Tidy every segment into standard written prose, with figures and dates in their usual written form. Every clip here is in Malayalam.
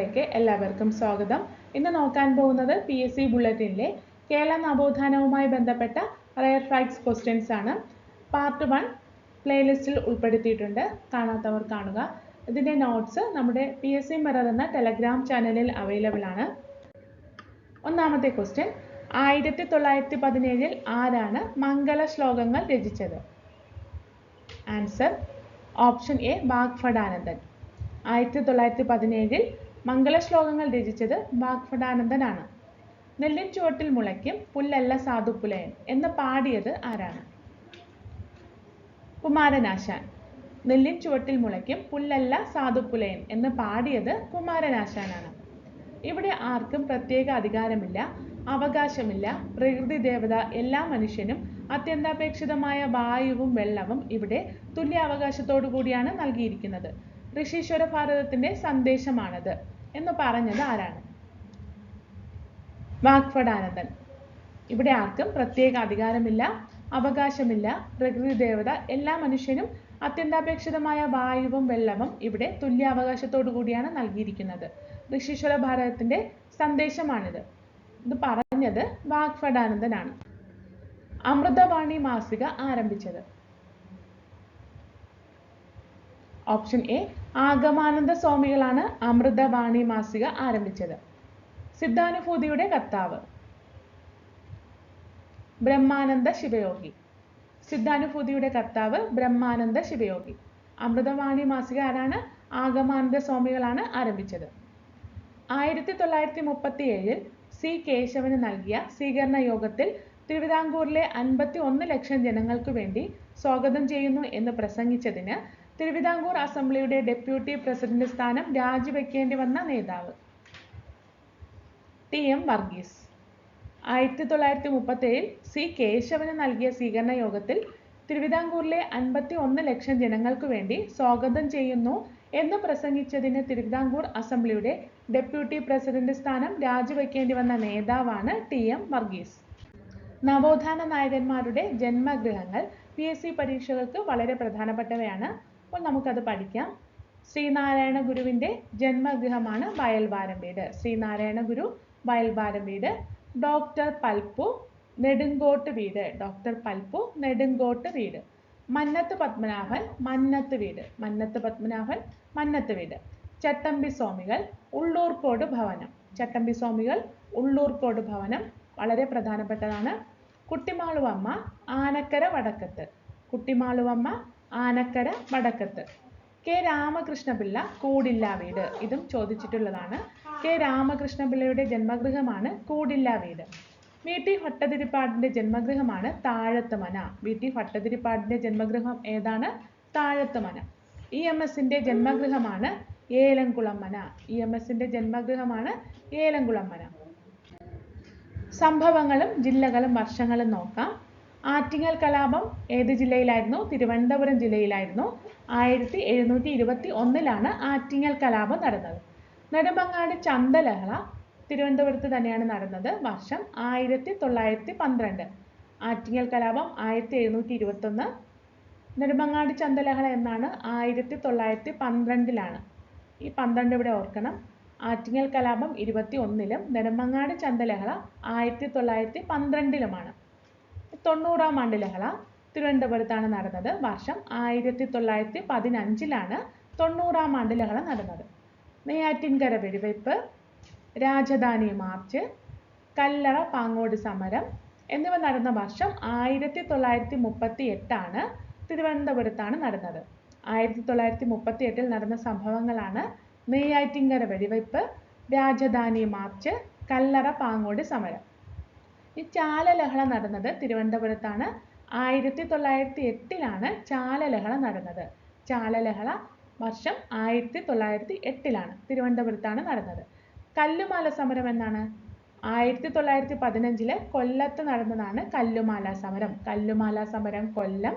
ക്ലാസ്സിലേക്ക് എല്ലാവർക്കും സ്വാഗതം. ഇന്ന് നോക്കാൻ പോകുന്നത് PSC ബുള്ളറ്റിനിലെ കേരള നവോത്ഥാനവുമായി ബന്ധപ്പെട്ട റയർ ഫാക്ട്സ് ക്വസ്റ്റ്യൻസ് ആണ്. പാർട്ട് 1 പ്ലേലിസ്റ്റിൽ ഉൾപ്പെടുത്തിയിട്ടുണ്ട്, കാണാത്തവർ കാണുക. ഇതിന്റെ നോട്ട്സ് നമ്മുടെ PSC മിറർ എന്ന ടെലഗ്രാം ചാനലിൽ അവൈലബിൾ ആണ്. ഒന്നാമത്തെ ക്വസ്റ്റ്യൻ, 1917 ആരാണ് മംഗള ശ്ലോകങ്ങൾ രചിച്ചത്? Answer option A Vagbhatananda. 1917 മംഗളശ്ലോകങ്ങൾ രചിച്ചത് വാഗ്ഭടാനന്ദനാണ്. നെല്ലിൻ ചുവട്ടിൽ മുളയ്ക്കും പുല്ലല്ല സാധുപുലയൻ എന്ന് പാടിയത് ആരാണ്? കുമാരനാശാൻ. നെല്ലിൻ ചുവട്ടിൽ മുളയ്ക്കും പുല്ലല്ല സാധുപുലയൻ എന്ന് പാടിയത് കുമാരനാശാനാണ്. ഇവിടെ ആർക്കും പ്രത്യേക അധികാരമില്ല, അവകാശമില്ല. പ്രകൃതി ദേവത എല്ലാ മനുഷ്യനും അത്യന്താപേക്ഷിതമായ വായുവും വെള്ളവും ഇവിടെ തുല്യാവകാശത്തോടു കൂടിയാണ് നൽകിയിരിക്കുന്നത്. ഋഷീശ്വര ഭാരതത്തിന്റെ സന്ദേശമാണത് എന്ന് പറഞ്ഞത് ആരാണ്? വാഗ്ഭടാനന്ദൻ. ഇവിടെ ആർക്കും പ്രത്യേക അധികാരമില്ല, അവകാശമില്ല. പ്രകൃതി ദേവത എല്ലാ മനുഷ്യനും അത്യന്താപേക്ഷിതമായ വായുവും വെള്ളവും ഇവിടെ തുല്യാവകാശത്തോടു കൂടിയാണ് നൽകിയിരിക്കുന്നത്. ഋഷീശ്വര ഭാരതത്തിന്റെ സന്ദേശമാണിത്. ഇത് പറഞ്ഞത് വാഗ്ഭടാനന്ദനാണ്. അമൃതവാണി മാസിക ആരംഭിച്ചത്? ഓപ്ഷൻ എ ആഗമാനന്ദ സ്വാമികളാണ് അമൃതവാണി മാസിക ആരംഭിച്ചത്. സിദ്ധാനുഭൂതിയുടെ കർത്താവ്? ബ്രഹ്മാനന്ദ ശിവയോഗി. സിദ്ധാനുഭൂതിയുടെ കർത്താവ് ബ്രഹ്മാനന്ദ ശിവയോഗി. അമൃതവാണി മാസിക ആരാണ്? ആഗമാനന്ദ സ്വാമികളാണ് ആരംഭിച്ചത്. 1937 സി കേശവന് നൽകിയ സ്വീകരണ യോഗത്തിൽ തിരുവിതാംകൂറിലെ 51 ലക്ഷം ജനങ്ങൾക്കു വേണ്ടി സ്വാഗതം ചെയ്യുന്നു എന്ന് പ്രസംഗിച്ചതിന് തിരുവിതാംകൂർ അസംബ്ലിയുടെ ഡെപ്യൂട്ടി പ്രസിഡന്റ് സ്ഥാനം രാജിവെക്കേണ്ടി വന്ന നേതാവ്? TM വർഗീസ്. 1937 സി കേശവന് നൽകിയ സ്വീകരണ യോഗത്തിൽ തിരുവിതാംകൂറിലെ 51 ലക്ഷം ജനങ്ങൾക്കു വേണ്ടി സ്വാഗതം ചെയ്യുന്നു എന്ന് പ്രസംഗിച്ചതിന് തിരുവിതാംകൂർ അസംബ്ലിയുടെ ഡെപ്യൂട്ടി പ്രസിഡന്റ് സ്ഥാനം രാജിവെക്കേണ്ടി വന്ന നേതാവാണ് TM വർഗീസ്. നവോത്ഥാന നായകന്മാരുടെ ജന്മഗൃഹങ്ങൾ PSC പരീക്ഷകൾക്ക് വളരെ പ്രധാനപ്പെട്ടവയാണ്. അപ്പോൾ നമുക്കത് പഠിക്കാം. ശ്രീനാരായണ ഗുരുവിന്റെ ജന്മഗൃഹമാണ് വയൽവാരം വീട്. ശ്രീനാരായണ ഗുരു വയൽവാരം വീട്. ഡോക്ടർ പൽപ്പു നെടുങ്കോട്ട് വീട്. ഡോക്ടർ പൽപ്പു നെടുങ്കോട്ട് വീട്. മന്നത്ത് പത്മനാഭൻ മന്നത്ത് വീട്. മന്നത്ത് പത്മനാഭൻ മന്നത്ത് വീട്. ചട്ടമ്പി സ്വാമികൾ ഉള്ളൂർക്കോട് ഭവനം. ചട്ടമ്പി സ്വാമികൾ ഉള്ളൂർക്കോട് ഭവനം വളരെ പ്രധാനപ്പെട്ടതാണ്. കുട്ടിമാളുവമ്മ ആനക്കര വടക്കത്ത്. കുട്ടിമാളുവമ്മ ആനക്കര വടക്കത്ത്. K രാമകൃഷ്ണപിള്ള കൂടില്ല വീട്. ഇതും ചോദിച്ചിട്ടുള്ളതാണ്. K രാമകൃഷ്ണപിള്ളയുടെ ജന്മഗൃഹമാണ് കൂടില്ല വീട്. VT ഭട്ടതിരിപ്പാടിന്റെ ജന്മഗൃഹമാണ് താഴത്തുമന. VT ഭട്ടതിരിപ്പാടിന്റെ ജന്മഗൃഹം ഏതാണ്? താഴത്തുമന. EMSന്റെ ജന്മഗൃഹമാണ് ഏലംകുളം മന. EMSന്റെ ജന്മഗൃഹമാണ് ഏലംകുളം മന. സംഭവങ്ങളും ജില്ലകളും വർഷങ്ങളും നോക്കാം. ആറ്റിങ്ങൽ കലാപം ഏത് ജില്ലയിലായിരുന്നു? തിരുവനന്തപുരം ജില്ലയിലായിരുന്നു. 1721 ആറ്റിങ്ങൽ കലാപം നടന്നത്. നെടുമങ്ങാട് ചന്തലഹള തിരുവനന്തപുരത്ത് തന്നെയാണ് നടന്നത്. വർഷം 1912. ആറ്റിങ്ങൽ കലാപം 1721. നെടുമങ്ങാട് ചന്തലഹള എന്നാണ്? 1912. ഈ 12 ഇവിടെ ഓർക്കണം. ആറ്റിങ്ങൽ കലാപം 21 നെടുമങ്ങാട് ചന്തലഹള 1912 90-ാം ആണ്ട് ലഹള തിരുവനന്തപുരത്താണ് നടന്നത്. വർഷം 1915 90-ാം ആണ്ട് ലഹള നടന്നത്. നെയ്യാറ്റിൻകര വെടിവയ്പ്, രാജധാനി മാർച്ച്, കല്ലറ പാങ്ങോട് സമരം എന്നിവ നടന്ന വർഷം 1938 തിരുവനന്തപുരത്താണ് നടന്നത്. 1938 നടന്ന സംഭവങ്ങളാണ് നെയ്യാറ്റിൻകര വെടിവയ്പ്, രാജധാനി മാർച്ച്, കല്ലറ പാങ്ങോട് സമരം. ഈ ചാലലഹള നടന്നത് തിരുവനന്തപുരത്താണ്. 1908 ചാലലഹള നടന്നത്. ചാലലഹള വർഷം 1908 തിരുവനന്തപുരത്താണ് നടന്നത്. കല്ലുമാല സമരം എന്നാണ്? 1915 കൊല്ലത്ത് നടന്നതാണ് കല്ലുമാല സമരം. കല്ലുമാല സമരം കൊല്ലം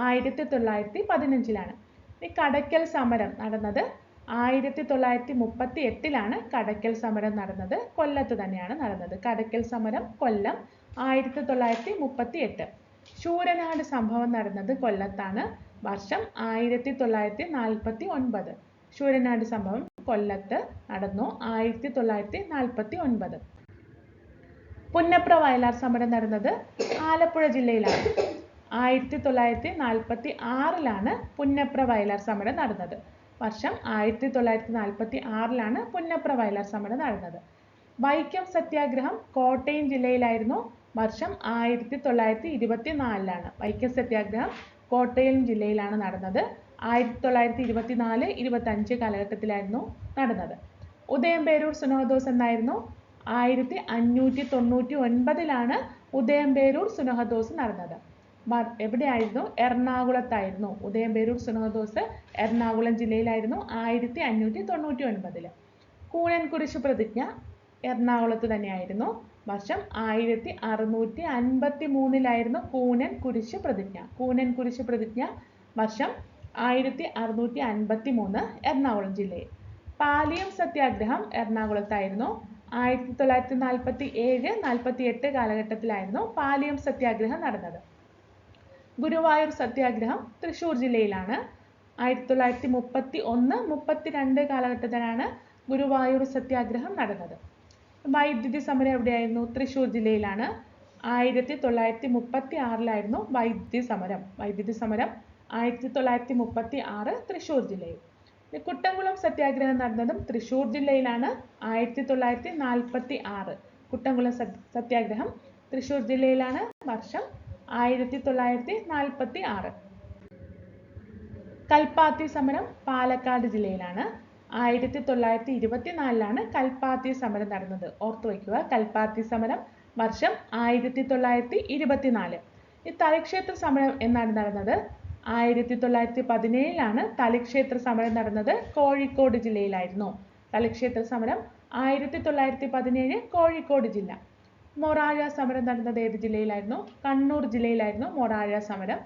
1915. ഈ കടയ്ക്കൽ സമരം നടന്നത് 1938 കടയ്ക്കൽ സമരം നടന്നത്. കൊല്ലത്ത് തന്നെയാണ് നടന്നത്. കടയ്ക്കൽ സമരം കൊല്ലം 1938. ശൂരനാട് സംഭവം നടന്നത് കൊല്ലത്താണ്. വർഷം 1949. ശൂരനാട് സംഭവം കൊല്ലത്ത് നടന്നു 1949. പുന്നപ്ര വയലാർ സമരം നടന്നത് ആലപ്പുഴ ജില്ലയിലാണ്. 1946 പുന്നപ്ര വയലാർ സമരം നടന്നത്. വർഷം 1946 പുന്നപ്ര വയലാർ സമരം നടന്നത്. വൈക്കം സത്യാഗ്രഹം കോട്ടയം ജില്ലയിലായിരുന്നു. വർഷം 1924. വൈക്കം സത്യാഗ്രഹം കോട്ടയം ജില്ലയിലാണ് നടന്നത്. 1924-25 കാലഘട്ടത്തിലായിരുന്നു നടന്നത്. ഉദയംപേരൂർ സുനഹദോസ് എന്നായിരുന്നു. 1599 ഉദയംപേരൂർ സുനഹദോസ് നടന്നത്. എവിടെയായിരുന്നു? എറണാകുളത്തായിരുന്നു. ഉദയംപേരൂർ സുനഹദോസ് എറണാകുളം ജില്ലയിലായിരുന്നു 1599. കൂനൻകുരിശ് പ്രതിജ്ഞ എറണാകുളത്ത് തന്നെയായിരുന്നു. വർഷം 1653 കൂനൻകുരിശ് പ്രതിജ്ഞ. കൂനൻകുരിശ് പ്രതിജ്ഞ വർഷം 1653 എറണാകുളം ജില്ലയിൽ. പാലിയം സത്യാഗ്രഹം എറണാകുളത്തായിരുന്നു. 1947-48 കാലഘട്ടത്തിലായിരുന്നു പാലിയം സത്യാഗ്രഹം നടന്നത്. ഗുരുവായൂർ സത്യാഗ്രഹം തൃശ്ശൂർ ജില്ലയിലാണ്. 1931-32 കാലഘട്ടത്തിലാണ് ഗുരുവായൂർ സത്യാഗ്രഹം നടന്നത്. വൈദ്യുതി സമരം എവിടെയായിരുന്നു? തൃശ്ശൂർ ജില്ലയിലാണ്. 1936 വൈദ്യുതി സമരം. വൈദ്യുതി സമരം 1936 തൃശ്ശൂർ ജില്ലയിൽ. കുട്ടംകുളം സത്യാഗ്രഹം നടന്നതും തൃശ്ശൂർ ജില്ലയിലാണ്. 1946 കുട്ടംകുളം സത്യാഗ്രഹം തൃശ്ശൂർ ജില്ലയിലാണ്. വർഷം 1946. കൽപ്പാത്തി സമരം പാലക്കാട് ജില്ലയിലാണ്. 1924 കൽപ്പാത്തി സമരം നടന്നത്. ഓർത്തു വയ്ക്കുക, കൽപ്പാത്തി സമരം വർഷം 1924. ഈ തളിക്ഷേത്ര സമരം എന്നാണ് നടന്നത്? 1917 തളിക്ഷേത്ര സമരം നടന്നത്. കോഴിക്കോട് ജില്ലയിലായിരുന്നു. തളിക്ഷേത്ര സമരം 1917 കോഴിക്കോട് ജില്ല. മൊറാഴ സമരം നടന്നത് ഏത് ജില്ലയിലായിരുന്നു? കണ്ണൂർ ജില്ലയിലായിരുന്നു മൊറാഴ സമരം.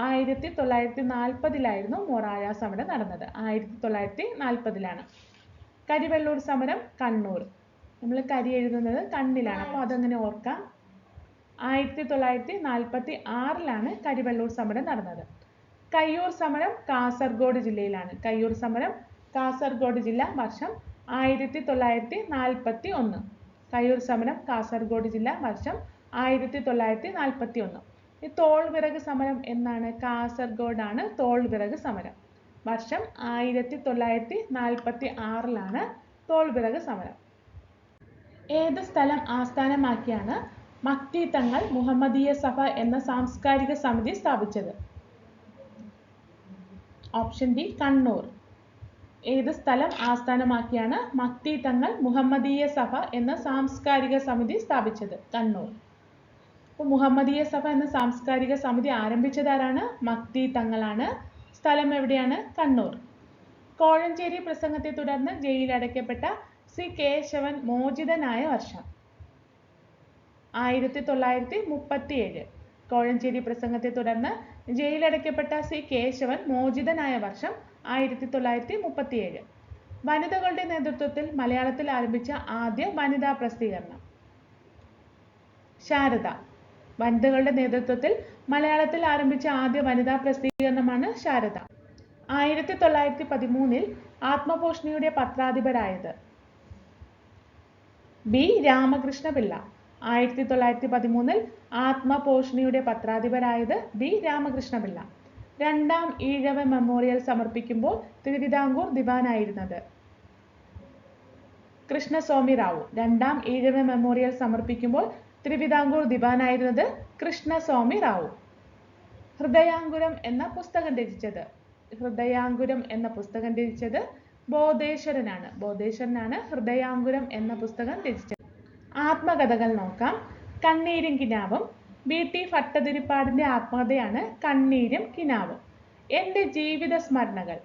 1940 മൊറാഴ സമരം നടന്നത്. 1940. കരിവെള്ളൂർ സമരം കണ്ണൂർ. നമ്മൾ കരി എഴുതുന്നത് കണ്ണിലാണ്, അപ്പോൾ അതങ്ങനെ ഓർക്കാം. 1946 കരിവെള്ളൂർ സമരം നടന്നത്. കയ്യൂർ സമരം കാസർഗോഡ് ജില്ലയിലാണ്. കയ്യൂർ സമരം കാസർഗോഡ് ജില്ല. വർഷം 1941. കയ്യൂർ സമരം കാസർഗോഡ് ജില്ല. വർഷം 1941. ഈ തോൾവിറക് സമരം എന്നാണ്? കാസർഗോഡാണ് തോൾവിറക് സമരം. വർഷം 1946 തോൾവിറക് സമരം. ഏത് സ്ഥലം ആസ്ഥാനമാക്കിയാണ് മക്തി തങ്ങൾ മുഹമ്മദീയ സഭ എന്ന സാംസ്കാരിക സമിതി സ്ഥാപിച്ചത്? Option D Kannur. ഏത് സ്ഥലം ആസ്ഥാനമാക്കിയാണ് മക്തി തങ്ങൾ മുഹമ്മദീയ സഭ എന്ന സാംസ്കാരിക സമിതി സ്ഥാപിച്ചത്? കണ്ണൂർ. അപ്പോൾ മുഹമ്മദീയ സഭ എന്ന സാംസ്കാരിക സമിതി ആരംഭിച്ചതാരാണ്? മക്തി തങ്ങളാണ്. സ്ഥലം എവിടെയാണ്? കണ്ണൂർ. കോഴഞ്ചേരി പ്രസംഗത്തെ തുടർന്ന് ജയിലടയ്ക്കപ്പെട്ട സി കേശവൻ മോചിതനായ വർഷം? 1937. കോഴഞ്ചേരി പ്രസംഗത്തെ തുടർന്ന് ജയിലടയ്ക്കപ്പെട്ട സി കേശവൻ മോചിതനായ വർഷം 1937. വനിതകളുടെ നേതൃത്വത്തിൽ മലയാളത്തിൽ ആരംഭിച്ച ആദ്യ വനിതാ പ്രസിദ്ധീകരണം? ശാരദ. വനിതകളുടെ നേതൃത്വത്തിൽ മലയാളത്തിൽ ആരംഭിച്ച ആദ്യ വനിതാ പ്രസിദ്ധീകരണമാണ് ശാരദ. 1913 ആത്മപോഷണിയുടെ പത്രാധിപരായത്? ബി രാമകൃഷ്ണപിള്ള. 1913 ആത്മപോഷണിയുടെ പത്രാധിപരായത് ബി രാമകൃഷ്ണപിള്ള. രണ്ടാം ഈഴവ മെമ്മോറിയൽ സമർപ്പിക്കുമ്പോൾ തിരുവിതാംകൂർ ദിവാനായിരുന്നത്? കൃഷ്ണസ്വാമി റാവു. രണ്ടാം ഈഴവ മെമ്മോറിയൽ സമർപ്പിക്കുമ്പോൾ തിരുവിതാംകൂർ ദിവാനായിരുന്നത് കൃഷ്ണസ്വാമി റാവു. ഹൃദയാങ്കുരം എന്ന പുസ്തകം രചിച്ചത്? ഹൃദയാങ്കുരം എന്ന പുസ്തകം രചിച്ചത് ബോധേശ്വരനാണ്. ബോധേശ്വരനാണ് ഹൃദയാങ്കുരം എന്ന പുസ്തകം രചിച്ചത്. ആത്മകഥകൾ നോക്കാം. കണ്ണീരും കിനാവും. വി.ടി. ഭട്ടതിരിപ്പാടിന്റെ ആത്മകഥയാണ് കണ്ണീരും കിനാവും. എൻ്റെ ജീവിത സ്മരണകൾ.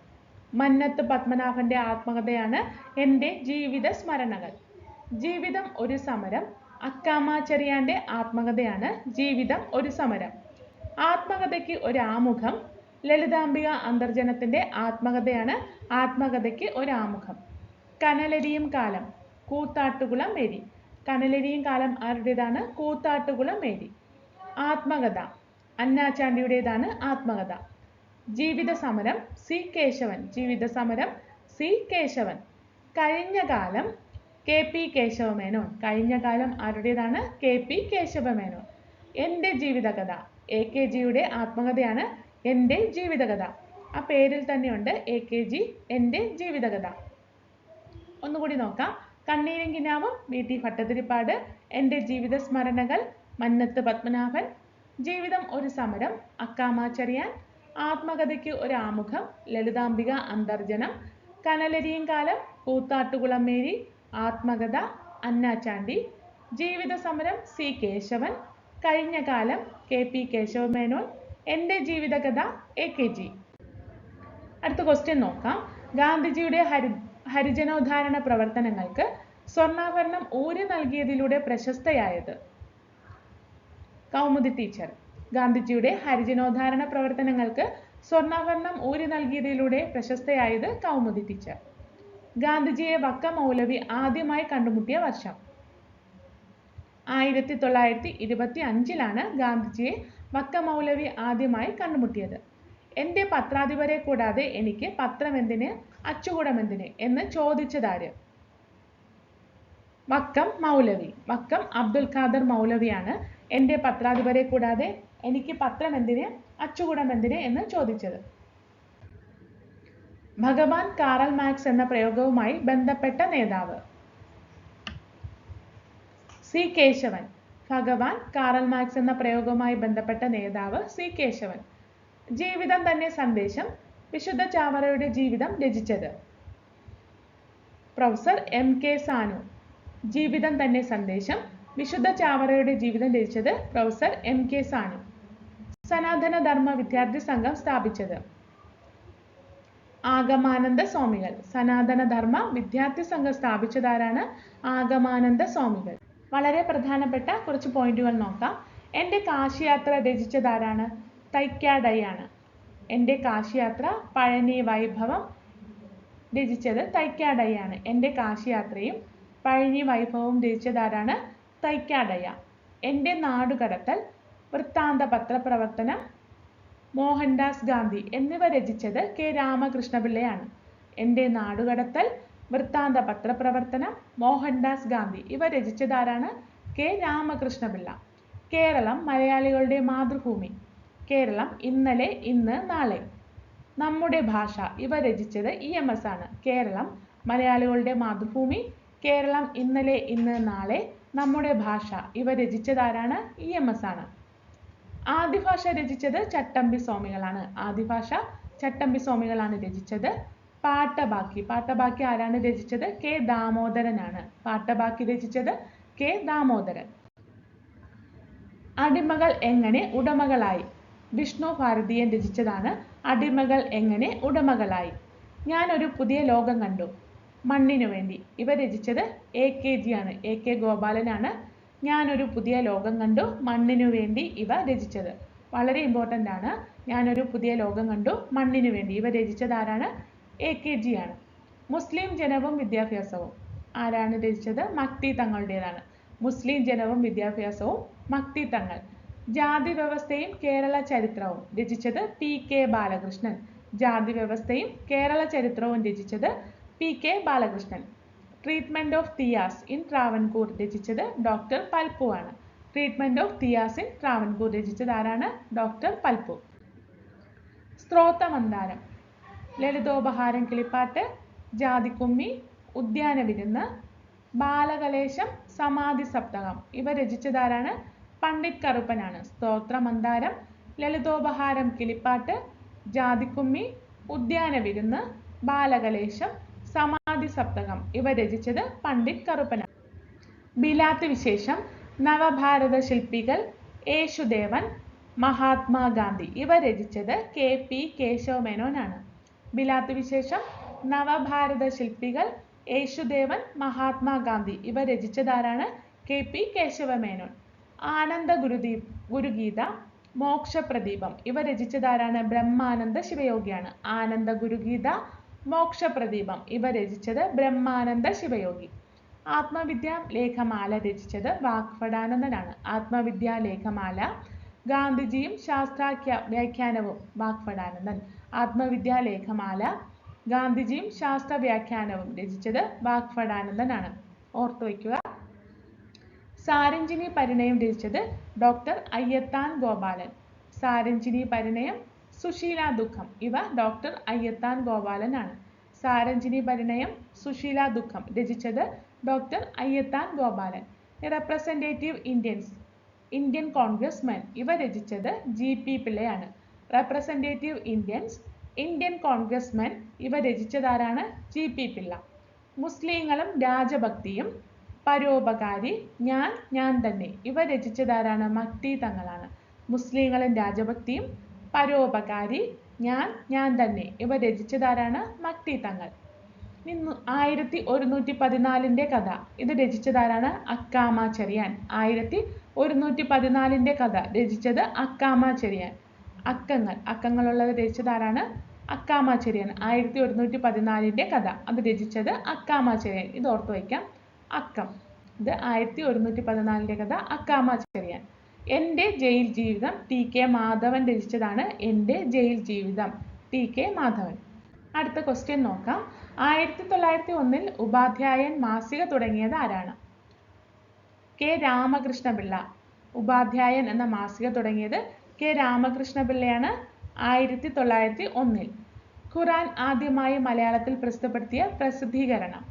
മന്നത്ത് പത്മനാഭന്റെ ആത്മകഥയാണ് എൻ്റെ ജീവിത സ്മരണകൾ. ജീവിതം ഒരു സമരം. അക്കാമ ചെറിയാന്റെ ആത്മകഥയാണ് ജീവിതം ഒരു സമരം. ആത്മകഥയ്ക്ക് ഒരു ആമുഖം. ലളിതാംബിക അന്തർജനത്തിന്റെ ആത്മകഥയാണ് ആത്മകഥയ്ക്ക് ഒരു ആമുഖം. കനലരിയും കാലം. കൂത്താട്ടുകുളം മേരി. കനലരിയും കാലം ആരുടേതാണ്? കൂത്താട്ടുകുളം മേരി. ആത്മകഥ അന്നാചാണ്ടിയുടേതാണ് ആത്മകഥ. ജീവിത സമരം സി കേശവൻ. ജീവിത സമരം സി കേശവൻ. കഴിഞ്ഞ കാലം കെ പി കേശവമേനോൻ. കഴിഞ്ഞ കാലം ആരുടേതാണ്? K P Kesava Menon. എൻ്റെ ജീവിതകഥ എ കെ ജിയുടെ ആത്മകഥയാണ് എൻ്റെ ജീവിതകഥ. ആ പേരിൽ തന്നെയുണ്ട് എ കെ ജി, എൻ്റെ ജീവിതകഥ. ഒന്നുകൂടി നോക്കാം. കണ്ണീരും കിനാവും വി ടി ഭട്ടതിരിപ്പാട്, എൻ്റെ ജീവിത സ്മരണകൾ മന്നത്ത് പത്മനാഭൻ, ജീവിതം ഒരു സമരം അക്കാമ ചെറിയാൻ, ആത്മകഥയ്ക്ക് ഒരു ആമുഖം ലളിതാംബിക അന്തർജനം, കനലരിയും കാലം കൂത്താട്ടുകുളം മേരി, ആത്മകഥ അന്നാചാണ്ടി, ജീവിത സമരം സി കേശവൻ, കഴിഞ്ഞ കാലം കെ പി കേശവമേനോൻ, എൻ്റെ ജീവിതകഥ എ കെ ജി. അടുത്ത ക്വസ്റ്റ്യൻ നോക്കാം. ഗാന്ധിജിയുടെ ഹരിജനോദ്ധാരണ പ്രവർത്തനങ്ങൾക്ക് സ്വർണ്ണാഭരണം ഊരി നൽകിയതിലൂടെ പ്രശസ്തയായത്? കൗമുദി ടീച്ചർ. ഗാന്ധിജിയുടെ ഹരിജനോദ്ധാരണ പ്രവർത്തനങ്ങൾക്ക് സ്വർണ്ണാഭരണം ഊരി നൽകിയതിലൂടെ പ്രശസ്തയായത് കൗമുദി ടീച്ചർ. ഗാന്ധിജിയെ വക്ക മൗലവി ആദ്യമായി കണ്ടുമുട്ടിയ വർഷം? 1925 ഗാന്ധിജിയെ വക്ക മൗലവി ആദ്യമായി കണ്ടുമുട്ടിയത്. എൻ്റെ പത്രാധിപരെ കൂടാതെ എനിക്ക് പത്രമെന്തിന്, അച്ചുകൂടമെന്തിന് എന്ന് ചോദിച്ചതാര്? വക്കം മൗലവി. വക്കം അബ്ദുൽ ഖാദർ മൗലവിയാണ് എൻ്റെ പത്രാധിപരെ കൂടാതെ എനിക്ക് പത്രമെന്തിന്, അച്ചുകൂടമെന്തിന് എന്ന് ചോദിച്ചത്. ഭഗവാൻ കാറൽ മാർക്സ് എന്ന പ്രയോഗവുമായി ബന്ധപ്പെട്ട നേതാവ്? സി കേശവൻ. ഭഗവാൻ കാറൽ മാർക്സ് എന്ന പ്രയോഗവുമായി ബന്ധപ്പെട്ട നേതാവ് സി കേശവൻ. ജീവിതം തന്നെ സന്ദേശം വിശുദ്ധ ചാവറയുടെ ജീവിതം രചിച്ചത്? Professor M K Sanu. ജീവിതം തന്നെ സന്ദേശം വിശുദ്ധ ചാവറയുടെ ജീവിതം രചിച്ചത് പ്രൊഫസർ എം കെ സാനു. സനാതന ധർമ്മ വിദ്യാർത്ഥി സംഘം സ്ഥാപിച്ചത്? ആഗമാനന്ദ സ്വാമികൾ. സനാതന ധർമ്മ വിദ്യാർത്ഥി സംഘം സ്ഥാപിച്ചതാരാണ്? ആഗമാനന്ദ സ്വാമികൾ. വളരെ പ്രധാനപ്പെട്ട കുറച്ച് പോയിന്റുകൾ നോക്കാം. എൻ്റെ കാശിയാത്ര രചിച്ചതാരാണ്? തൈക്കാടയാണ്. എൻ്റെ കാശിയാത്ര പഴനി വൈഭവം രചിച്ചത് തൈക്കാടയാണ്. എൻ്റെ കാശിയാത്രയും പഴനി വൈഭവവും രചിച്ചതാരാണ്? തൈക്കാടയ. എൻ്റെ നാടുകടത്തൽ, വൃത്താന്ത പത്രപ്രവർത്തനം, മോഹൻദാസ് ഗാന്ധി എന്നിവ രചിച്ചത് കെ രാമകൃഷ്ണപിള്ളയാണ്. എൻ്റെ നാടുകടത്തൽ, വൃത്താന്ത പത്രപ്രവർത്തനം, മോഹൻദാസ് ഗാന്ധി ഇവ രചിച്ചതാരാണ്? കെ രാമകൃഷ്ണപിള്ള. കേരളം മലയാളികളുടെ മാതൃഭൂമി. കേരളം ഇന്നലെ, ഇന്ന്, നാളെ, നമ്മുടെ ഭാഷ ഇവ രചിച്ചത് EMS ആണ്. കേരളം മലയാളികളുടെ മാതൃഭൂമി, കേരളം ഇന്നലെ, ഇന്ന്, നാളെ, നമ്മുടെ ഭാഷ ഇവ രചിച്ചതാരാണ്? EMS ആണ്. ആദിഭാഷ രചിച്ചത് ചട്ടമ്പി സ്വാമികളാണ്. ആദിഭാഷ ചട്ടമ്പി സ്വാമികളാണ് രചിച്ചത്. പാട്ടബാക്കി. പാട്ടബാക്കി ആരാണ് രചിച്ചത്? കെ ദാമോദരനാണ്. പാട്ടബാക്കി രചിച്ചത് കെ ദാമോദരൻ. അടിമകൾ എങ്ങനെ ഉടമകളായി? വിഷ്ണു ഭാരതീയൻ രചിച്ചതാണ് അടിമകൾ എങ്ങനെ ഉടമകളായി. ഞാനൊരു പുതിയ ലോകം കണ്ടു, മണ്ണിനു വേണ്ടി ഇവ രചിച്ചത് AKG ആണ്. AK ഗോപാലനാണ് ഞാനൊരു പുതിയ ലോകം കണ്ടു, മണ്ണിനു വേണ്ടി ഇവ രചിച്ചത്. വളരെ ഇമ്പോർട്ടൻ്റ് ആണ്. ഞാനൊരു പുതിയ ലോകം കണ്ടു, മണ്ണിനു വേണ്ടി ഇവ രചിച്ചത് ആരാണ്? AKG ആണ്. മുസ്ലിം ജനവും വിദ്യാഭ്യാസവും ആരാണ് രചിച്ചത്? മക്തി തങ്ങളുടേതാണ്. മുസ്ലിം ജനവും വിദ്യാഭ്യാസവും മക്തി തങ്ങൾ. ജാതി വ്യവസ്ഥയും കേരള ചരിത്രവും രചിച്ചത് PK ബാലകൃഷ്ണൻ. ജാതി വ്യവസ്ഥയും കേരള ചരിത്രവും രചിച്ചത് PK Balakrishnan. Treatment of Thiyyas in Travancore രചിച്ചത് ഡോക്ടർ പൽപ്പു ആണ്. Treatment of Thiyyas in Travancore രചിച്ചത് ആരാണ്? ഡോക്ടർ പൽപ്പു. സ്ത്രോതമന്ദാരം, ലളിതോപഹാരം കിളിപ്പാട്ട്, ജാതിക്കുമ്മി, ഉദ്യാനവിരുന്ന്, ബാലകലേശം, സമാധി സപ്തകം ഇവ രചിച്ചതാരാണ്? പണ്ഡിറ്റ് കറുപ്പനാണ്. സ്തോത്രമന്ദാരം, ലളിതോപഹാരം കിളിപ്പാട്ട്, ജാതിക്കുമ്മി, ഉദ്യാനവിരുന്ന്, ബാലകലേശം, സമാധി സപ്തകം ഇവ രചിച്ചത് പണ്ഡിറ്റ് കറുപ്പനാണ്. ബിലാത്ത് വിശേഷം, നവഭാരത ശില്പികൾ, യേശുദേവൻ, മഹാത്മാഗാന്ധി ഇവ രചിച്ചത് KP കേശവമേനോനാണ്. ബിലാത്ത് വിശേഷം, നവഭാരത ശില്പികൾ, യേശുദേവൻ, മഹാത്മാഗാന്ധി ഇവ രചിച്ചതാരാണ്? KP കേശവമേനോൻ. ആനന്ദ ഗുരുഗീത, മോക്ഷപ്രദീപം ഇവ രചിച്ചതാരാണ്? ബ്രഹ്മാനന്ദ ശിവയോഗിയാണ്. ആനന്ദ ഗുരുഗീത, മോക്ഷപ്രദീപം ഇവ രചിച്ചത് ബ്രഹ്മാനന്ദ ശിവയോഗി. ആത്മവിദ്യാ ലേഖമാല രചിച്ചത് വാഗ്ഭടാനന്ദനാണ്. ആത്മവിദ്യാ ലേഖമാല, ഗാന്ധിജിയും ശാസ്ത്രാഖ്യ വ്യാഖ്യാനവും വാഗ്ഭടാനന്ദൻ. ആത്മവിദ്യാ ലേഖമാല, ഗാന്ധിജിയും ശാസ്ത്ര വ്യാഖ്യാനവും രചിച്ചത് വാഗ്ഭടാനന്ദനാണ്. ഓർത്തു വയ്ക്കുക. സാരഞ്ജിനി പരിണയം രചിച്ചത് ഡോക്ടർ അയ്യത്താൻ ഗോപാലൻ. സാരഞ്ജിനി പരിണയം, സുശീല ദുഃഖം ഇവ ഡോക്ടർ അയ്യത്താൻ ഗോപാലനാണ്. സാരഞ്ജിനി പരിണയം, സുശീല ദുഃഖം രചിച്ചത് doctor Ayyathan Gopalan. Representative Indians, Indian congressmen ഇവ രചിച്ചത് GP പിള്ളയാണ്. റെപ്രസെന്റേറ്റീവ് ഇന്ത്യൻസ്, ഇന്ത്യൻ കോൺഗ്രസ്മെൻ ഇവ രചിച്ചതാരാണ്? GP പിള്ള. മുസ്ലിങ്ങളും രാജഭക്തിയും, പരോപകാരി, ഞാൻ തന്നെ ഇവ രചിച്ചതാരാണ്? മക്തി തങ്ങളാണ്. മുസ്ലിങ്ങളും രാജഭക്തിയും, പരോപകാരി, ഞാൻ തന്നെ ഇവ രചിച്ചതാരാണ്? മക്തി തങ്ങൾ. 1114 കഥ ഇത് രചിച്ചതാരാണ്? അക്കാമ ചെറിയാൻ. 1114 കഥ രചിച്ചത് അക്കാമ ചെറിയാൻ. അക്കങ്ങളുള്ളത് രചിച്ചതാരാണ്? അക്കാമ ചെറിയാൻ. 1114 കഥ അത് രചിച്ചത് അക്കാമ ചെറിയാൻ. ഇത് ഓർത്തു വയ്ക്കാം. അക്കം, ഇത് 1114 കഥ അക്കാമ ചെറിയാൻ. എൻ്റെ ജയിൽ ജീവിതം TK മാധവൻ രചിച്ചതാണ്. എൻ്റെ ജയിൽ ജീവിതം TK മാധവൻ. അടുത്ത ക്വസ്റ്റ്യൻ നോക്കാം. 1901 ഉപാധ്യായൻ മാസിക തുടങ്ങിയത് ആരാണ്? K രാമകൃഷ്ണപിള്ള. ഉപാധ്യായൻ എന്ന മാസിക തുടങ്ങിയത് K രാമകൃഷ്ണപിള്ളയാണ്. 1901. ഖുർആൻ ആദ്യമായി മലയാളത്തിൽ പ്രസിദ്ധപ്പെടുത്തിയ പ്രസിദ്ധീകരണം?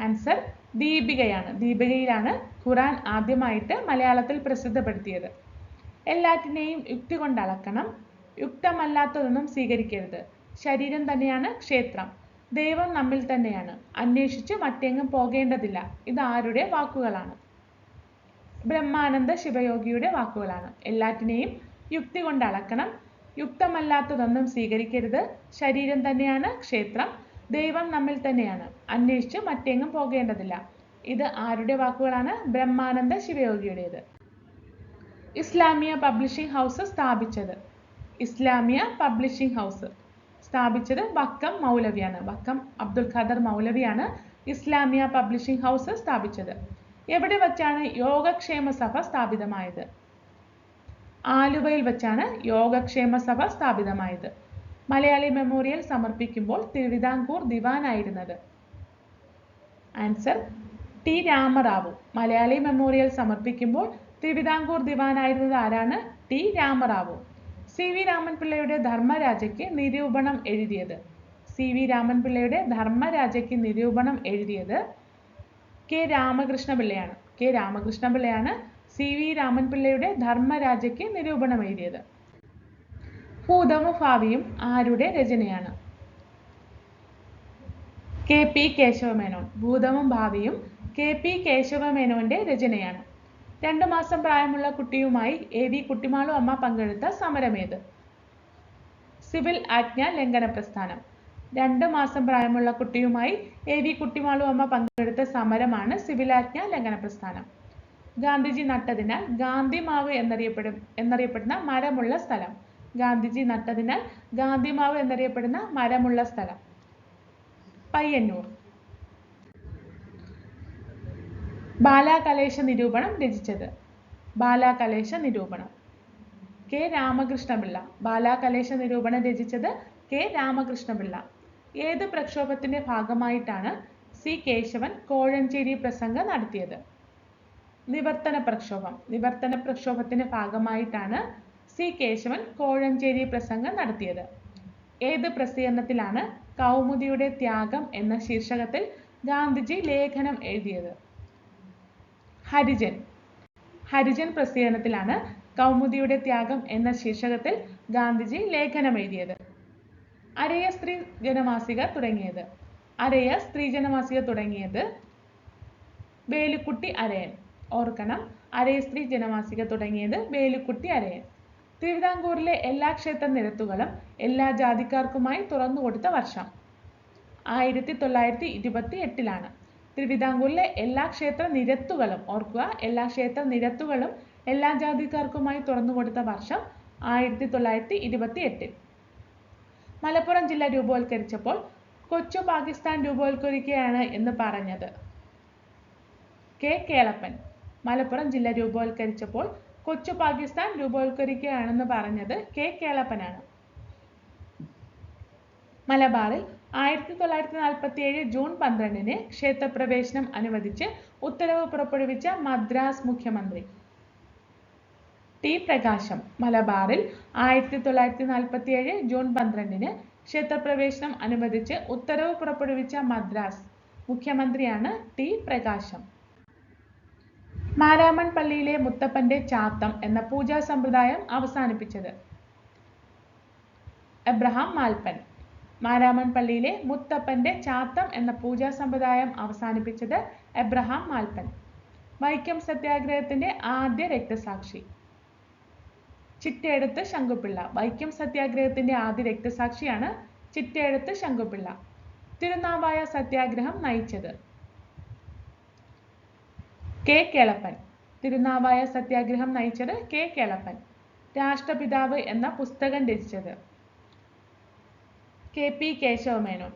ആൻസർ ദീപികയാണ്. ദീപികയിലാണ് ഖുർആൻ ആദ്യമായിട്ട് മലയാളത്തിൽ പ്രസിദ്ധപ്പെടുത്തിയത്. എല്ലാറ്റിനെയും യുക്തി കൊണ്ട് അളക്കണം, യുക്തമല്ലാത്തതൊന്നും സ്വീകരിക്കരുത്. ശരീരം തന്നെയാണ് ക്ഷേത്രം. ദൈവം നമ്മിൽ തന്നെയാണ്. അന്വേഷിച്ച് മറ്റെങ്ങും പോകേണ്ടതില്ല. ഇത് ആരുടെ വാക്കുകളാണ്? ബ്രഹ്മാനന്ദ ശിവയോഗിയുടെ വാക്കുകളാണ്. എല്ലാറ്റിനെയും യുക്തി കൊണ്ട് അളക്കണം, യുക്തമല്ലാത്തതൊന്നും സ്വീകരിക്കരുത്. ശരീരം തന്നെയാണ് ക്ഷേത്രം. ദൈവം നമ്മിൽ തന്നെയാണ്. അന്വേഷിച്ച് മറ്റെങ്ങും പോകേണ്ടതില്ല. ഇത് ആരുടെ വാക്കുകളാണ്? ബ്രഹ്മാനന്ദ ശിവയോഗിയുടേത്. ഇസ്ലാമിയ പബ്ലിഷിംഗ് ഹൗസ് സ്ഥാപിച്ചത്? ഇസ്ലാമിയ പബ്ലിഷിംഗ് ഹൗസ് സ്ഥാപിച്ചത് വക്കം മൗലവിയാണ്. വക്കം അബ്ദുൽ ഖാദർ മൗലവിയാണ് ഇസ്ലാമിയ പബ്ലിഷിംഗ് ഹൗസ് സ്ഥാപിച്ചത്. എവിടെ വച്ചാണ് യോഗക്ഷേമ സഭ സ്ഥാപിതമായത്? ആലുവയിൽ വച്ചാണ് യോഗക്ഷേമ സഭ സ്ഥാപിതമായത്. മലയാളി മെമ്മോറിയൽ സമർപ്പിക്കുമ്പോൾ തിരുവിതാംകൂർ ദിവാനായിരുന്നത്? Answer T Ramarao. Malayali memorial സമർപ്പിക്കുമ്പോൾ തിരുവിതാംകൂർ ദിവാനായിരുന്നത് ആരാണ്? T രാമറാവു. CV രാമൻപിള്ളയുടെ ധർമ്മരാജയ്ക്ക് നിരൂപണം എഴുതിയത്? CV രാമൻപിള്ളയുടെ ധർമ്മരാജയ്ക്ക് നിരൂപണം എഴുതിയത് K രാമകൃഷ്ണപിള്ളയാണ്. K രാമകൃഷ്ണപിള്ളയാണ് CV രാമൻപിള്ളയുടെ ധർമ്മരാജയ്ക്ക് നിരൂപണം എഴുതിയത്. ഭൂതവും ഭാവിയും ആരുടെ രചനയാണ്? KP കേശവമേനോൻ. ഭൂതവും ഭാവിയും KP കേശവമേനോന്റെ രചനയാണ്. 2 മാസം പ്രായമുള്ള കുട്ടിയുമായി AV കുട്ടിമാളു അമ്മ പങ്കെടുത്ത സമരമേത്? സിവിൽ ആജ്ഞാ ലംഘന പ്രസ്ഥാനം. 2 മാസം പ്രായമുള്ള കുട്ടിയുമായി AV കുട്ടിമാളു അമ്മ പങ്കെടുത്ത സമരമാണ് സിവിൽ ആജ്ഞാ ലംഘന പ്രസ്ഥാനം. ഗാന്ധിജി നട്ടതിനാൽ ഗാന്ധിമാവ് എന്നറിയപ്പെടുന്ന മരമുള്ള സ്ഥലം? ഗാന്ധിജി നട്ടതിനാൽ ഗാന്ധിമാവ് എന്നറിയപ്പെടുന്ന മരമുള്ള സ്ഥലം? പയ്യന്നൂർ. ബാലാകലേശ നിരൂപണം രചിച്ചത്? ബാലാകലേശ നിരൂപണം K രാമകൃഷ്ണപിള്ള. ബാലാകലേശ നിരൂപണം രചിച്ചത് K രാമകൃഷ്ണപിള്ള. ഏത് പ്രക്ഷോഭത്തിന്റെ ഭാഗമായിട്ടാണ് C കേശവൻ കോഴഞ്ചേരി പ്രസംഗം നടത്തിയത്? നിവർത്തന പ്രക്ഷോഭം. നിവർത്തന പ്രക്ഷോഭത്തിന്റെ ഭാഗമായിട്ടാണ് C കേശവൻ കോഴഞ്ചേരി പ്രസംഗം നടത്തിയത്. ഏത് പ്രസിദ്ധീകരണത്തിലാണ് കൗമുദിയുടെ ത്യാഗം എന്ന ശീർഷകത്തിൽ ഗാന്ധിജി ലേഖനം എഴുതിയത്? ഹരിജൻ. ഹരിജൻ പ്രസിദ്ധീകരണത്തിലാണ് കൗമുദിയുടെ ത്യാഗം എന്ന ശീർഷകത്തിൽ ഗാന്ധിജി ലേഖനം എഴുതിയത്. അരയ സ്ത്രീ ജനമാസിക തുടങ്ങിയത്? അരയ സ്ത്രീ ജനമാസിക തുടങ്ങിയത് വേലുക്കുട്ടി അരയൻ. ഓർക്കണം, അരയ സ്ത്രീ ജനമാസിക തുടങ്ങിയത് വേലുക്കുട്ടി അരയൻ. തിരുവിതാംകൂറിലെ എല്ലാ ക്ഷേത്ര നിരത്തുകളും എല്ലാ ജാതിക്കാർക്കുമായി തുറന്നുകൊടുത്ത വർഷം? 1928. തിരുവിതാംകൂറിലെ എല്ലാ ക്ഷേത്ര നിരത്തുകളും, ഓർക്കുക, എല്ലാ ക്ഷേത്ര നിരത്തുകളും എല്ലാ ജാതിക്കാർക്കുമായി തുറന്നുകൊടുത്ത വർഷം 1928. മലപ്പുറം ജില്ല രൂപവത്കരിച്ചപ്പോൾ കൊച്ചു പാകിസ്ഥാൻ രൂപവത്കരിക്കുകയാണ് എന്ന് പറഞ്ഞത്? K കേളപ്പൻ. മലപ്പുറം ജില്ല രൂപവത്കരിച്ചപ്പോൾ കൊച്ചു പാകിസ്ഥാൻ രൂപവത്കരിക്കുകയാണെന്ന് പറഞ്ഞത് K കേളപ്പനാണ്. മലബാറിൽ 1947 ജൂൺ 12 ക്ഷേത്രപ്രവേശനം അനുവദിച്ച് ഉത്തരവ് പുറപ്പെടുവിച്ച മദ്രാസ് മുഖ്യമന്ത്രി. ടി പ്രകാശം. മലബാറിൽ 1947 ജൂൺ 12 ക്ഷേത്രപ്രവേശനം അനുവദിച്ച് ഉത്തരവ് പുറപ്പെടുവിച്ച മദ്രാസ് മുഖ്യമന്ത്രിയാണ് ടി പ്രകാശം. മാരാമൺ പള്ളിയിലെ മുത്തപ്പന്റെ ചാത്തം എന്ന പൂജാ സമ്പ്രദായം അവസാനിപ്പിച്ചത്. എബ്രഹാം മാൽപ്പൻ. മാരാമൺ പള്ളിയിലെ മുത്തപ്പന്റെ ചാത്തം എന്ന പൂജാ സമ്പ്രദായം അവസാനിപ്പിച്ചത് എബ്രഹാം മാൽപ്പൻ. വൈക്കം സത്യാഗ്രഹത്തിന്റെ ആദ്യ രക്തസാക്ഷി. ചിറ്റയെഴുത്ത് ശങ്കുപിള്ള. വൈക്കം സത്യാഗ്രഹത്തിന്റെ ആദ്യ രക്തസാക്ഷിയാണ് ചിറ്റയെഴുത്ത് ശങ്കുപിള്ള. തിരുനാവായ സത്യാഗ്രഹം നയിച്ചത് കെ കേളപ്പൻ. തിരുനാവായ സത്യാഗ്രഹം നയിച്ചത് കെ കേളപ്പൻ. രാഷ്ട്രപിതാവ് എന്ന പുസ്തകം രചിച്ചത് കെ പി കേശവമേനോൻ.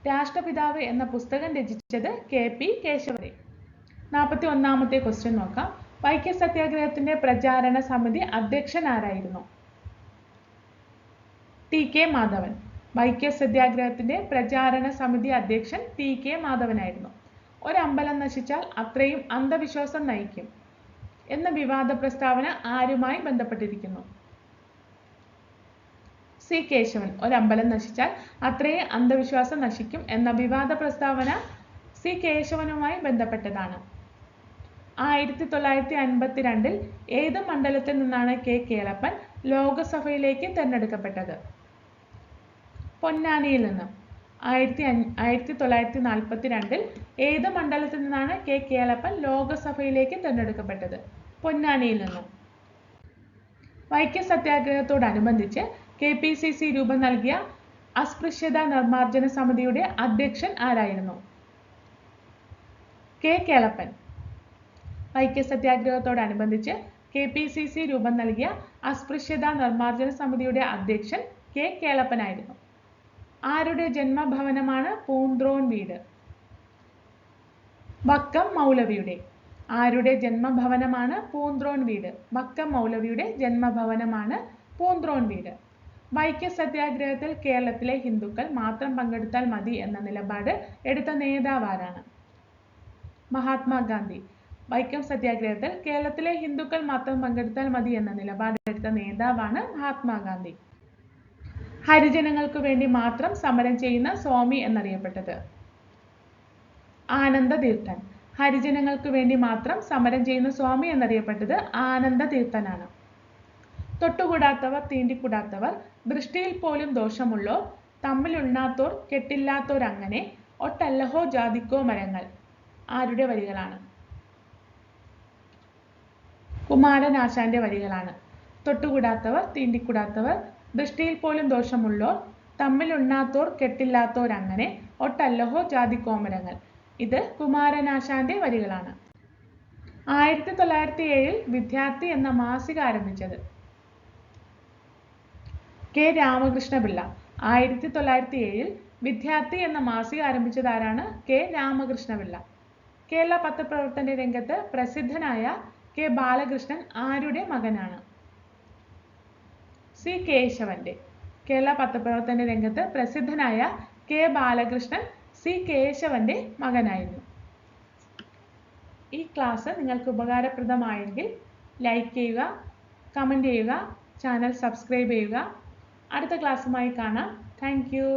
രാഷ്ട്രപിതാവ് എന്ന പുസ്തകം രചിച്ചത് കെ പി കേശവമേനോൻ. 41ാമത്തെ ക്വസ്റ്റ്യൻ നോക്കാം. വൈക്കം സത്യാഗ്രഹത്തിന്റെ പ്രചാരണ സമിതി അധ്യക്ഷൻ ആരായിരുന്നു? T K Madhavan. വൈക്കം സത്യാഗ്രഹത്തിന്റെ പ്രചാരണ സമിതി അധ്യക്ഷൻ ടി കെ മാധവനായിരുന്നു. ഒരമ്പലം നശിച്ചാൽ അത്രയും അന്ധവിശ്വാസം നയിക്കും എന്ന വിവാദ പ്രസ്താവന ആരുമായി ബന്ധപ്പെട്ടിരിക്കുന്നു? സി കേശവൻ. ഒരമ്പലം നശിച്ചാൽ അത്രയും അന്ധവിശ്വാസം നശിക്കും എന്ന വിവാദ പ്രസ്താവന സി കേശവനുമായി ബന്ധപ്പെട്ടതാണ്. 1952 ഏത് മണ്ഡലത്തിൽ നിന്നാണ് കെ കേളപ്പൻ ലോകസഭയിലേക്ക് തെരഞ്ഞെടുക്കപ്പെട്ടത്? പൊന്നാനിയിൽ നിന്ന്. 1942 ഏത് മണ്ഡലത്തിൽ നിന്നാണ് കെ കേളപ്പൻ ലോകസഭയിലേക്ക് തെരഞ്ഞെടുക്കപ്പെട്ടത്? പൊന്നാനിയിൽ നിന്നും. വൈക്കം സത്യാഗ്രഹത്തോടനുബന്ധിച്ച് KPCC രൂപം നൽകിയ അസ്പൃശ്യത നിർമ്മാർജ്ജന സമിതിയുടെ അധ്യക്ഷൻ ആരായിരുന്നു? കെ കേളപ്പൻ. വൈക്കം സത്യാഗ്രഹത്തോടനുബന്ധിച്ച് KPCC രൂപം നൽകിയ അസ്പൃശ്യത നിർമ്മാർജ്ജന സമിതിയുടെ അധ്യക്ഷൻ കെ കേളപ്പനായിരുന്നു. ആരുടെ ജന്മഭവനമാണ് പൂന്ത്രോൺ വീട്? വക്കം മൗലവിയുടെ. ആരുടെ ജന്മഭവനമാണ് പൂന്ത്രോൺ വീട്? വക്കം മൗലവിയുടെ ജന്മഭവനമാണ് പൂന്ത്രോൺ വീട്. വൈക്കം സത്യാഗ്രഹത്തിൽ കേരളത്തിലെ ഹിന്ദുക്കൾ മാത്രം പങ്കെടുത്താൽ മതി എന്ന നിലപാട് എടുത്ത നേതാവ് ആരാണ്? മഹാത്മാഗാന്ധി. വൈക്കം സത്യാഗ്രഹത്തിൽ കേരളത്തിലെ ഹിന്ദുക്കൾ മാത്രം പങ്കെടുത്താൽ മതി എന്ന നിലപാട് എടുത്ത നേതാവാണ് മഹാത്മാഗാന്ധി. ഹരിജനങ്ങൾക്ക് വേണ്ടി മാത്രം സമരം ചെയ്യുന്ന സ്വാമി എന്നറിയപ്പെട്ടത്? ആനന്ദതീർത്ഥൻ. ഹരിജനങ്ങൾക്ക് വേണ്ടി മാത്രം സമരം ചെയ്യുന്ന സ്വാമി എന്നറിയപ്പെട്ടത് ആനന്ദതീർത്ഥനാണ്. തൊട്ടുകൂടാത്തവർ തീണ്ടിക്കൂടാത്തവർ ദൃഷ്ടിയിൽ പോലും ദോഷമുള്ളോർ തമ്മിലുണ്ണാത്തോർ കെട്ടില്ലാത്തോർ അങ്ങനെ ഒട്ടല്ലഹോ ജാതിക്കോ മരങ്ങൾ ആരുടെ വരികളാണ്? കുമാരനാശാന്റെ വരികളാണ്. തൊട്ടുകൂടാത്തവർ തീണ്ടിക്കൂടാത്തവർ ദൃഷ്ടിയിൽ പോലും ദോഷമുള്ളോർ തമ്മിലുണ്ണാത്തോർ കെട്ടില്ലാത്തോർ അങ്ങനെ ഒട്ടല്ലഹോ ജാതിക്കോമരങ്ങൾ. ഇത് കുമാരനാശാന്റെ വരികളാണ്. 1907 വിദ്യാർത്ഥി എന്ന മാസിക ആരംഭിച്ചത്? കെ രാമകൃഷ്ണപിള്ള. 1907 വിദ്യാർത്ഥി എന്ന മാസിക ആരംഭിച്ചത് ആരാണ്? കെ രാമകൃഷ്ണപിള്ള. കേരള പത്രപ്രവർത്തന രംഗത്ത് പ്രസിദ്ധനായ കെ ബാലകൃഷ്ണൻ ആരുടെ മകനാണ്? സി കേശവന്റെ. കേരള പത്രപ്രവർത്തന രംഗത്ത് പ്രസിദ്ധനായ കെ ബാലകൃഷ്ണൻ സി കേശവന്റെ മകനായിരുന്നു. ഈ ക്ലാസ് നിങ്ങൾക്ക് ഉപകാരപ്രദമായെങ്കിൽ ലൈക്ക് ചെയ്യുക, കമൻറ്റ് ചെയ്യുക, ചാനൽ സബ്സ്ക്രൈബ് ചെയ്യുക. അടുത്ത ക്ലാസ്സുമായി കാണാം. Thank you.